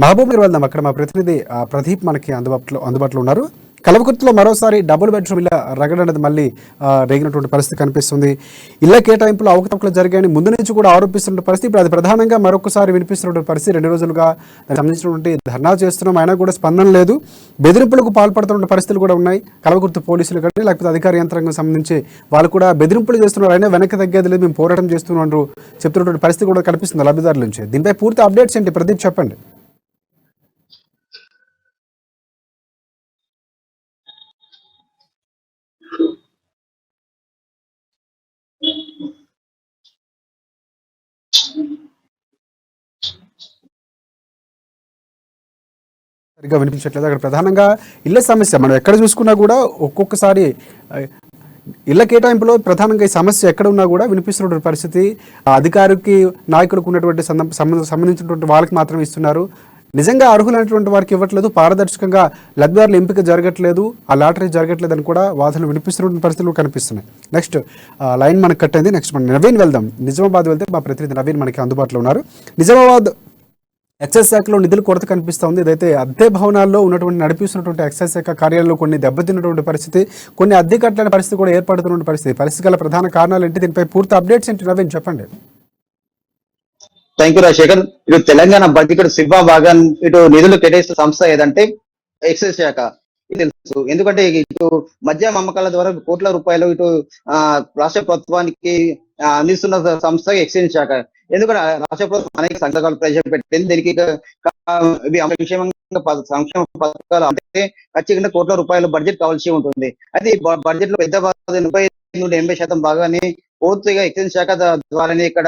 మహబూబ్ నగర్ వెళ్దాం. అక్కడ మా ప్రతినిధి ప్రదీప్ మనకి అందుబాటులో ఉన్నారు. కల్వకుర్తిలో మరోసారి డబుల్ బెడ్రూమ్ ఇళ్ళ రగడ అనేది మళ్ళీ రేగినటువంటి పరిస్థితి కనిపిస్తుంది. ఇళ్ల కేటాయింపులు అవకతవకలు జరిగాయని ముందు నుంచి కూడా ఆరోపిస్తున్న పరిస్థితి ఇప్పుడు అది ప్రధానంగా మరొకసారి వినిపిస్తున్నటువంటి పరిస్థితి. 2 రోజులుగా దానికి సంబంధించినటువంటి ధర్నా చేస్తున్నాం, అయినా కూడా స్పందన లేదు. బెదిరింపులకు పాల్పడుతున్న పరిస్థితులు కూడా ఉన్నాయి. కల్వకుర్తి పోలీసులు కానీ లేకపోతే అధికార యంత్రాంగం సంబంధించి వాళ్ళు కూడా బెదిరింపులు చేస్తున్నారు, అయినా వెనక్కి తగ్గేది లేదు, మేము పోరాటం చేస్తున్నారు చెప్తున్నటువంటి పరిస్థితి కూడా కనిపిస్తుంది లబ్ధిదారుల నుంచి. దీనిపై పూర్తి అప్డేట్స్ ఏంటి ప్రదీప్, చెప్పండి. సరిగ్గా వినిపించట్లేదు. అక్కడ ప్రధానంగా ఇళ్ల సమస్య మనం ఎక్కడ చూసుకున్నా కూడా ఒక్కొక్కసారి ఇళ్ల కేటాయింపులో ప్రధానంగా ఈ సమస్య ఎక్కడ ఉన్నా కూడా వినిపిస్తున్నటువంటి పరిస్థితి. అధికారికి నాయకులకు ఉన్నటువంటి సంబంధించినటువంటి వాళ్ళకి మాత్రమే ఇస్తున్నారు. నిజంగా అర్హులైనటువంటి వారికి ఇవ్వట్లేదు, పారదర్శకంగా లబ్ధిదారుల ఎంపిక జరగట్లేదు, ఆ లాటరీ జరగట్లేదు అని కూడా వాదనలు వినిపిస్తున్నటువంటి పరిస్థితులు కనిపిస్తున్నాయి. నెక్స్ట్ లైన్ మనకు కట్ అయింది. నెక్స్ట్ మనం నవీన్ వెళ్దాం. నిజామాబాద్ వెళ్తే మా ప్రతినిధి నవీన్ మనకి అందుబాటులో ఉన్నారు. నిజామాబాద్ ఎక్సైజ్ శాఖలో నిధుల కొరత కనిపిస్తోంది. ఇదైతే అద్దె భవనాల్లో ఉన్నటువంటి నడిపిస్తున్నటువంటి ఎక్సైజ్ శాఖ కార్యాలయంలో కొన్ని దెబ్బతిన్నటువంటి పరిస్థితి, కొన్ని అద్దె కట్టలేని పరిస్థితి కూడా ఏర్పడుతున్న పరిస్థితి గల ప్రధాన కారణాలు ఏంటి? దీనిపై పూర్తి అప్డేట్స్ ఏంటి నవీన్, చెప్పండి. Thank you Rajasekhar. ఇటు తెలంగాణ బడ్జెట్ సిబ్బా భాగం ఇటు నిధులు కేటాయిస్తున్న సంస్థ ఏదంటే ఎక్సైజ్ శాఖ తెలుసు. ఎందుకంటే ఇటు మద్య అమ్మకాల ద్వారా కోట్ల రూపాయలు ఇటు రాష్ట్ర ప్రభుత్వానికి అందిస్తున్న సంస్థ ఎక్సైజ్ శాఖ. ఎందుకంటే రాష్ట్ర ప్రభుత్వం అనేక సంఘాలు ప్రవేశపెట్టింది. దీనికి సంక్షేమ పథకాలు అంటే ఖచ్చితంగా కోట్ల రూపాయలు బడ్జెట్ కావాల్సి ఉంటుంది. అయితే బడ్జెట్ లో పెద్ద 80% భాగాన్ని పూర్తిగా ఎక్సైజ్ శాఖ ద్వారానే ఇక్కడ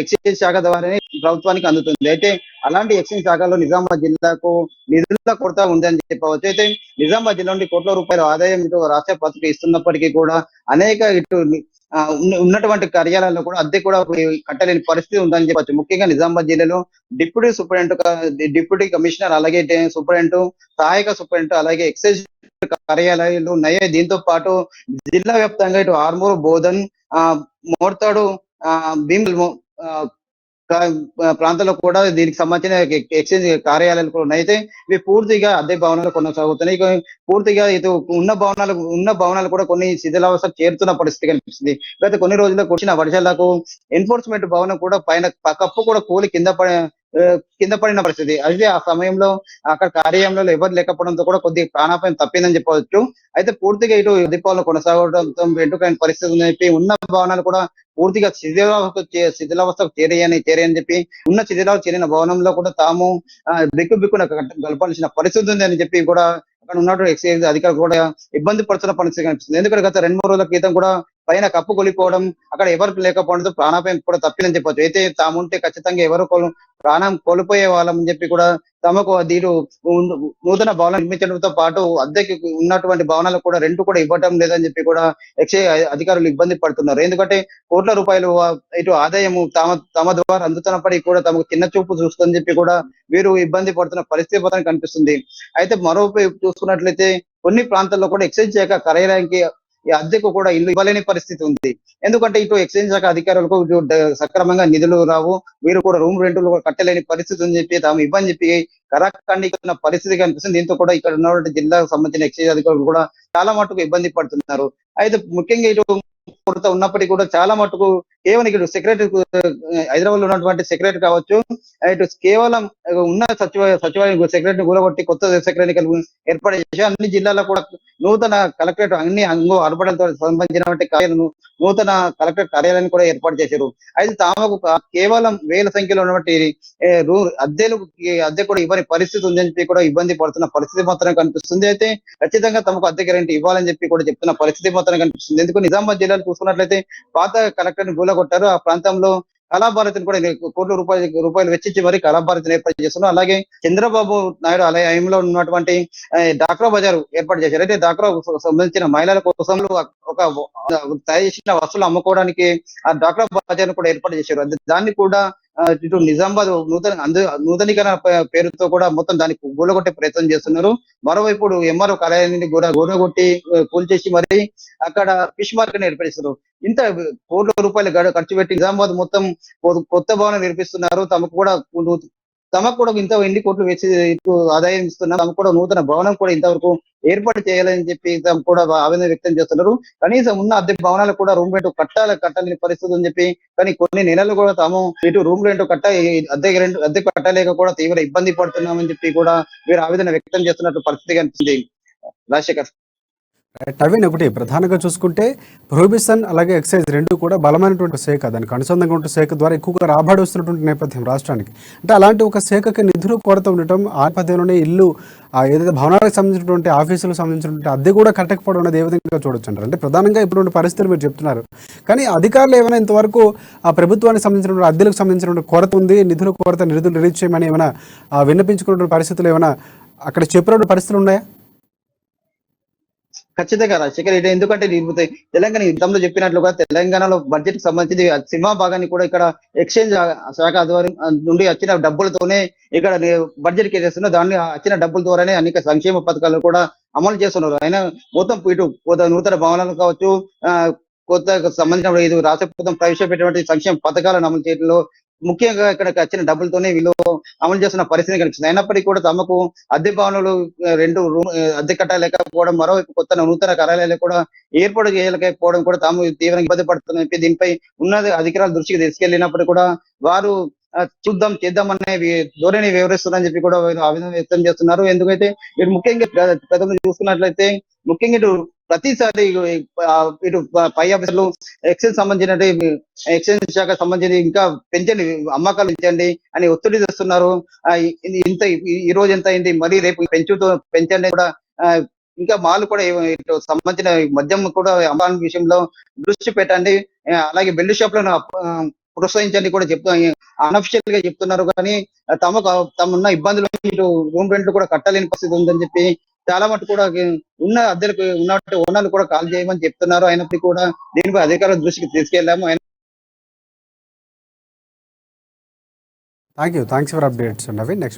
ఎక్సైజ్ శాఖ ద్వారానే ప్రభుత్వానికి అందుతుంది. అయితే అలాంటి ఎక్సైజ్ శాఖలో నిజామాబాద్ జిల్లాకు నిధుల కొరత ఉందని చెప్పవచ్చు. అయితే నిజామాబాద్ జిల్లా నుండి కోట్ల రూపాయల ఆదాయం ఇటు రాష్ట్ర ప్రభుత్వం ఇస్తున్నప్పటికీ కూడా అనేక ఇటు ఉన్నటువంటి కార్యాలయాల్లో కూడా అద్దె కూడా కట్టలేని పరిస్థితి ఉందని చెప్పచ్చు. ముఖ్యంగా నిజామాబాద్ జిల్లాలో డిప్యూటీ కమిషనర్, అలాగే సూపరింటెండెంట్, సహాయక సూపరింటెండెంట్, అలాగే ఎక్సైజ్ కార్యాలయాలు ఉన్నాయి. దీంతో పాటు జిల్లా వ్యాప్తంగా ఇటు ఆర్మూరు, బోధన్, మోర్తాడు, భీమ్ ప్రాంతాల్లో కూడా దీనికి సంబంధించిన ఎక్స్చేంజ్ కార్యాలయాలు కూడా ఉన్నాయి. అయితే ఇవి పూర్తిగా అద్దె భవనాలు కొనసాగుతున్నాయి. పూర్తిగా ఇటు ఉన్న భవనాలు కూడా కొన్ని శిథిలావస్థ చేరుతున్న పరిస్థితి కనిపిస్తుంది. గత కొన్ని రోజుల్లో కురిసిన వర్షాలకు ఎన్ఫోర్స్మెంట్ భవనం కూడా పైన కప్పు కూడా కూలి కింద పడిన పరిస్థితి. అయితే ఆ సమయంలో అక్కడ కార్యాలయంలో ఎవరు లేకపోవడంతో కూడా కొద్దిగా ప్రాణాపాయం తప్పిందని చెప్పవచ్చు. అయితే పూర్తిగా ఇటు దీపావళి కొనసాగడంతో వెంటుకైన పరిస్థితి ఉందని చెప్పి ఉన్న భవనాలు కూడా పూర్తిగా శిథిలావస్థకు చేరని చెప్పి ఉన్న శిథిలావస్థ చేరిన భవనంలో కూడా తాము బిక్కున గలపాల్సిన పరిస్థితి ఉంది అని చెప్పి కూడా అక్కడ ఉన్నటువంటి ఎక్సైజ్ అధికారులు కూడా ఇబ్బంది పడుతున్న పరిస్థితి కనిపిస్తుంది. ఎందుకంటే గత 2-3 రోజుల క్రితం కూడా పైన కప్పు కొలిపోవడం, అక్కడ ఎవరికి లేకపోవడంతో ప్రాణాపాయం కూడా తప్పిందని చెప్పొచ్చు. అయితే తాముంటే ఖచ్చితంగా ఎవరు ప్రాణం కోల్పోయే వాళ్ళని చెప్పి కూడా తమకు దీడు నూతన భవనం నిర్మించడంతో పాటు అద్దెకి ఉన్నటువంటి భవనాలకు కూడా రెంట్ కూడా ఇవ్వటం లేదని చెప్పి కూడా ఎక్సైజ్ అధికారులు ఇబ్బంది పడుతున్నారు. ఎందుకంటే కోట్ల రూపాయలు ఇటు ఆదాయము తమ ద్వారా అందుతున్నప్పటికీ కూడా తమకు చిన్న చూపు చూస్తుందని చెప్పి కూడా వీరు ఇబ్బంది పడుతున్న పరిస్థితి మాత్రం కనిపిస్తుంది. అయితే మరోవైపు చూసుకున్నట్లయితే కొన్ని ప్రాంతాల్లో కూడా ఎక్సైజ్ శాఖ కార్యాలయానికి ఈ అద్దెకు కూడా ఇల్లు ఇవ్వలేని పరిస్థితి ఉంది. ఎందుకంటే ఇటు ఎక్సైజ్ శాఖ అధికారులకు సక్రమంగా నిధులు రావు, వీరు కూడా రూమ్ రెంట్లు కట్టలేని పరిస్థితి అని చెప్పి తాము ఇబ్బంది చెప్పి కరాఖండిస్తున్న పరిస్థితి కనిపిస్తుంది. దీంతో కూడా ఇక్కడ ఉన్నటువంటి జిల్లాకు సంబంధించిన ఎక్సైజ్ అధికారులు కూడా చాలా మటుకు ఇబ్బంది పడుతున్నారు. అయితే ముఖ్యంగా ఇటు కొరత ఉన్నప్పటికీ కూడా చాలా మటుకు కేవలం ఇక్కడ సెక్రటరీ, హైదరాబాద్ లో ఉన్నటువంటి సెక్రటరీ కావచ్చు, ఇటు కేవలం ఉన్న సచివాలయం సెక్రటరీ కూలగొట్టి కొత్త సెక్రటరీ ఏర్పాటు చేసి అన్ని జిల్లాలో కూడా నూతన కలెక్టరేట్ అన్ని అర్బడంతో సంబంధించినటువంటి నూతన కలెక్టరేట్ కార్యాలయాన్ని కూడా ఏర్పాటు చేశారు. అయితే తామకు కేవలం వేల సంఖ్యలో ఉన్నటువంటి అద్దె కూడా ఇవ్వని పరిస్థితి ఉందని చెప్పి కూడా ఇబ్బంది పడుతున్న పరిస్థితి మాత్రం కనిపిస్తుంది. అయితే ఖచ్చితంగా తమకు అద్దె గ్యారెంటీ ఇవ్వాలని చెప్పి కూడా చెప్తున్న పరిస్థితి మాత్రం కనిపిస్తుంది. ఎందుకు నిజామాబాద్ జిల్లాలో చూసుకున్నట్లయితే పాత కలెక్టర్ ని కూలగొట్టారు. ఆ ప్రాంతంలో కళాభారతిని కూడా కోట్ల రూపాయలు వెచ్చించి మరి కళాభారతిని ఏర్పాటు చేస్తున్నారు. అలాగే చంద్రబాబు నాయుడు ఆలయంలో ఉన్నటువంటి డాక్రా బజార్ ఏర్పాటు చేశారు. అయితే డాక్రా సంబంధించిన మహిళల కోసం ఒక తయారు చేసిన వస్తువులు అమ్ముకోవడానికి ఆ డాక్రా బజార్ కూడా ఏర్పాటు చేశారు. దాన్ని కూడా ఇటు నిజామాబాద్ నూతనీకరణ పేరుతో కూడా మొత్తం దాన్ని గూలగొట్టే ప్రయత్నం చేస్తున్నారు. మరోవైపు ఎంఆర్ఓ కార్యాలయాన్ని గూడగొట్టి కూల్చేసి మరి అక్కడ ఫిష్ మార్కెట్ ఏర్పడిస్తారు. ఇంత కోట్ల రూపాయలు ఖర్చు పెట్టి నిజామాబాద్ మొత్తం కొత్త భవనం నిర్మిస్తున్నారు. తమకు కూడా తమకు కూడా ఇంత ఎన్ని కోట్లు వేసి ఇటు ఆదాయం ఇస్తున్నారు, తమకు కూడా నూతన భవనం కూడా ఇంతవరకు ఏర్పాటు చేయాలని చెప్పి తమ కూడా ఆవేదన వ్యక్తం చేస్తున్నారు. కనీసం ఉన్న అద్దె భవనాలు కూడా రూమ్ రెంట్ కట్టలేని పరిస్థితి అని చెప్పి, కానీ కొన్ని నెలలు కూడా తాము ఇటు రూమ్ రెంట్ అద్దె కట్టలేక కూడా తీవ్ర ఇబ్బంది పడుతున్నామని చెప్పి కూడా వీరు ఆవేదన వ్యక్తం చేస్తున్నట్టు పరిస్థితి కనిపిస్తుంది. రాజశేఖర్. నవీన్, ఒకటి ప్రధానంగా చూసుకుంటే ప్రొహిబిషన్ అలాగే ఎక్సైజ్ రెండు కూడా బలమైనటువంటి శాఖ, దానికి అనుసంధానంగా ఉంటే శాఖ ద్వారా ఎక్కువగా రాబడి వస్తున్నటువంటి నేపథ్యం రాష్ట్రానికి. అంటే అలాంటి ఒక శాఖకి నిధులు కొరత ఉండటం, ఆ నేపథ్యంలోనే ఇల్లు ఏదైతే భవనాలకు సంబంధించినటువంటి ఆఫీసులకు సంబంధించినటువంటి అద్దె కూడా కట్టకపోవడం అనేది ఏ విధంగా చూడొచ్చు అంటారు? అంటే ప్రధానంగా ఇప్పుడున్న పరిస్థితులు మీరు చెప్తున్నారు, కానీ అధికారులు ఏమైనా ఇంతవరకు ఆ ప్రభుత్వానికి సంబంధించినటువంటి అద్దెలకు సంబంధించినటువంటి కొరత ఉంది, నిధుల కొరత, నిధులు రిలీజ్ చేయమని ఏమైనా విన్నపించుకున్నటువంటి పరిస్థితులు ఏమైనా అక్కడ చెప్పినటువంటి పరిస్థితులు ఉన్నాయా? ఖచ్చితంగా రాజశేఖర్, ఇది ఎందుకంటే తెలంగాణ యుద్ధంలో చెప్పినట్లుగా తెలంగాణలో బడ్జెట్ కి సంబంధించి సినిమా భాగాన్ని కూడా ఇక్కడ ఎక్స్చేంజ్ శాఖ ఆధ్వర్యం నుండి వచ్చిన డబ్బులతోనే ఇక్కడ బడ్జెట్ కేసేస్తున్నారు. దాన్ని వచ్చిన డబ్బుల ద్వారానే అనేక సంక్షేమ పథకాలు కూడా అమలు చేస్తున్నారు. అయినా మొత్తం ఇటు నూతన భవనాలు కావచ్చు, కొత్త సంబంధించిన ఇది రాష్ట్ర ప్రభుత్వం ప్రవేశపెట్టినటువంటి సంక్షేమ పథకాలను అమలు చేయడంలో ముఖ్యంగా ఇక్కడికి వచ్చిన డబ్బులతోనే వీళ్ళు అమలు చేస్తున్న పరిస్థితి కనిపిస్తుంది. అయినప్పటికీ కూడా తమకు అద్దె భవనాలు రెండు రూమ్ అద్దె కట్టలేకపోవడం, మరోవైపు కొత్త నూతన కార్యాలయాలు కూడా ఏర్పాటు చేయలేకపోవడం కూడా తాము తీవ్రంగా ఇబ్బంది పడుతున్న దీనిపై ఉన్నత అధికారుల దృష్టికి తీసుకెళ్లినప్పుడు కూడా వారు చేద్దాం అనే ధోరణి వివరిస్తున్నారని చెప్పి కూడా ఆవేదన వ్యక్తం చేస్తున్నారు. ఎందుకైతే ఇటు ముఖ్యంగా గతంలో చూసుకున్నట్లయితే ముఖ్యంగా ఇటు ప్రతిసారి ఇటు పై ఆఫీసర్లు ఎక్సైజ్ శాఖ సంబంధించి ఇంకా పెంచండి, అమ్మకాలు ఇచ్చండి అని ఒత్తిడి తెస్తున్నారు. ఇంత ఈ రోజు ఎంత అయింది, మరి రేపు పెంచండి కూడా. ఇంకా మాల్ కూడా ఇటు సంబంధించిన మద్యం కూడా అమ్మాల విషయంలో దృష్టి పెట్టండి, అలాగే బెల్ట్ షాప్లను ప్రోత్సహించండి కూడా అన్అఫిషియల్ గా చెప్తున్నారు. కానీ తమన్న ఇబ్బందులు ఇటు రూమ్ రెంట్లు కూడా కట్టలేని పరిస్థితి ఉందని చెప్పి చాలా మటు కూడా ఉన్న అద్దెలకు ఉన్నట్టు ఓనర్లు కూడా కాల్ చేయమని చెప్తున్నారు. అయినప్పటికీ కూడా దీనిపై అధికారుల దృష్టికి తీసుకెళ్లాము. Thanks for updates Naveen. Next